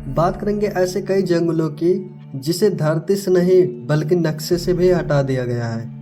बात करेंगे ऐसे कई जंगलों की जिसे धरती से नहीं बल्कि नक्शे से भी हटा दिया गया है।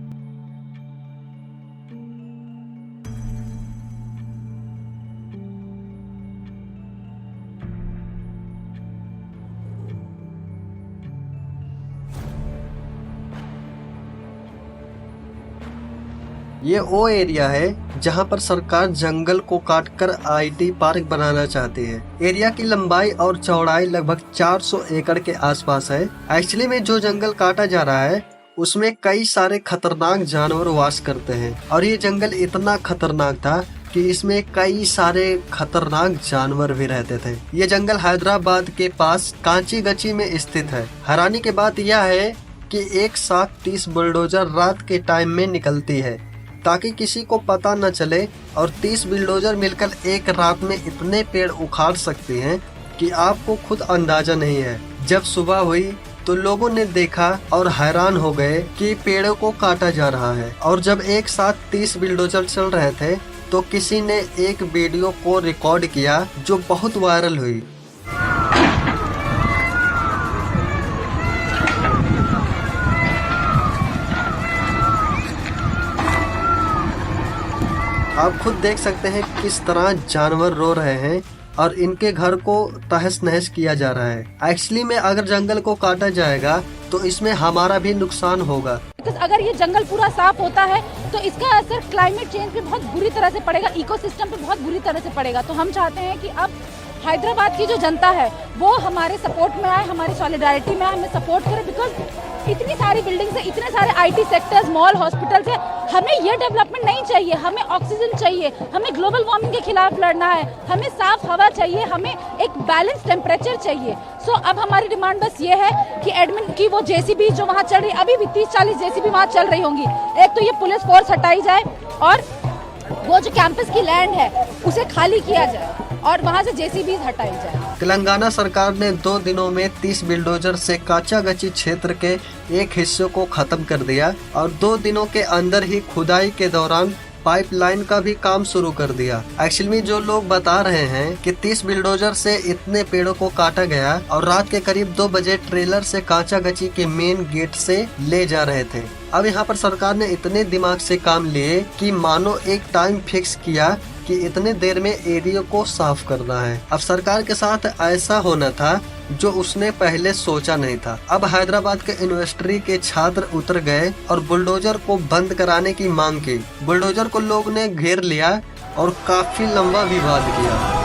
ये वो एरिया है जहां पर सरकार जंगल को काटकर आईटी पार्क बनाना चाहती है। एरिया की लंबाई और चौड़ाई लगभग 400 एकड़ के आसपास है। एक्चुअली में जो जंगल काटा जा रहा है उसमें कई सारे खतरनाक जानवर वास करते हैं और ये जंगल इतना खतरनाक था कि इसमें कई सारे खतरनाक जानवर भी रहते थे। ये जंगल हैदराबाद के पास कांचीगची में स्थित है। हैरानी की बात यह है कि एक साथ 30 बुलडोजर रात के टाइम में निकलती है ताकि किसी को पता न चले और 30 बुलडोजर मिलकर एक रात में इतने पेड़ उखाड़ सकते हैं कि आपको खुद अंदाजा नहीं है। जब सुबह हुई तो लोगों ने देखा और हैरान हो गए कि पेड़ों को काटा जा रहा है। और जब एक साथ 30 बुलडोजर चल रहे थे तो किसी ने एक वीडियो को रिकॉर्ड किया जो बहुत वायरल हुई। आप खुद देख सकते हैं किस तरह जानवर रो रहे हैं और इनके घर को तहस नहस किया जा रहा है। एक्चुअली में अगर जंगल को काटा जाएगा तो इसमें हमारा भी नुकसान होगा। अगर ये जंगल पूरा साफ होता है तो इसका असर क्लाइमेट चेंज पे बहुत बुरी तरह से पड़ेगा, इकोसिस्टम पे बहुत बुरी तरह से पड़ेगा। तो हम चाहते हैं कि अब हैदराबाद की जो जनता है वो हमारे सपोर्ट में आए, हमारी सॉलिडारिटी में आए, हमें सपोर्ट करे। बिकॉज इतनी सारी बिल्डिंग्स है, इतने सारे आईटी सेक्टर्स, मॉल, हॉस्पिटल्स है। हमें ये डेवलपमेंट नहीं चाहिए, हमें ऑक्सीजन चाहिए, हमें ग्लोबल वार्मिंग के खिलाफ लड़ना है, हमें साफ हवा चाहिए, हमें एक बैलेंस टेम्परेचर चाहिए। सो अब हमारी डिमांड बस ये है कि एडमिन की वो जेसीबी जो वहाँ चल रही, अभी भी 30-40 जेसीबी वहाँ चल रही होंगी, एक तो ये पुलिस फोर्स हटाई जाए और वो जो कैंपस की लैंड है उसे खाली किया जाए और वहाँ से जेसीबी हटाई जाए। तेलंगाना सरकार ने 2 दिनों में 30 बुलडोजर से काचागची क्षेत्र के एक हिस्से को खत्म कर दिया और 2 दिनों के अंदर ही खुदाई के दौरान पाइपलाइन का भी काम शुरू कर दिया। एक्चुअली में जो लोग बता रहे हैं कि 30 बुलडोजर से इतने पेड़ों को काटा गया और रात के करीब 2 बजे ट्रेलर से काचागची के मेन गेट से ले जा रहे थे। अब यहाँ पर सरकार ने इतने दिमाग से काम लिए कि मानो एक टाइम फिक्स किया कि इतने देर में एरिया को साफ करना है। अब सरकार के साथ ऐसा होना था जो उसने पहले सोचा नहीं था। अब हैदराबाद के यूनिवर्सिटी के छात्र उतर गए और बुलडोजर को बंद कराने की मांग की। बुलडोजर को लोग ने घेर लिया और काफी लंबा विवाद किया।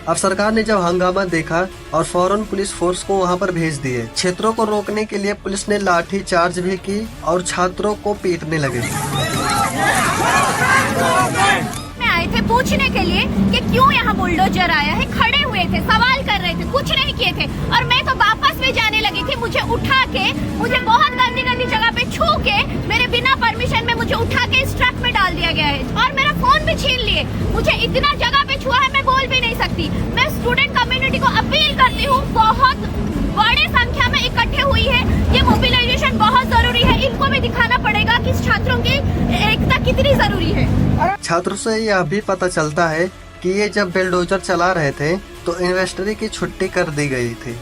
अब सरकार ने जब हंगामा देखा और फौरन पुलिस फोर्स को वहां पर भेज दिए। क्षेत्रों को रोकने के लिए पुलिस ने लाठी चार्ज भी की और छात्रों को पीटने लगे। आए थे पूछने के लिए कि क्यों यहाँ बुलडोजर आया है, खड़े हुए थे, सवाल कर रहे थे, कुछ नहीं किए थे और मैं तो वापस भी जाने लगी थी। मुझे उठा के, मुझे बहुत गंदी गंदी जगह पे छू के, मेरे बिना परमिशन में मुझे उठा के इस ट्रक में डाल दिया गया है और मेरा फोन भी छीन लिए। मुझे इतना जगह पे छुआ है मैं बोल भी नहीं सकती। मैं स्टूडेंट कम्युनिटी को अपील करती हूँ, बहुत बड़ी संख्या में इकट्ठे हुई है, ये मोबिलाइजेशन बहुत जरूरी है। इनको भी दिखाना पड़ेगा कि छात्रों की एकता कितनी जरूरी है। छात्रों से यह भी पता चलता है कि ये जब बुलडोजर चला रहे थे तो यूनिवर्सिटी की छुट्टी कर दी गई थी।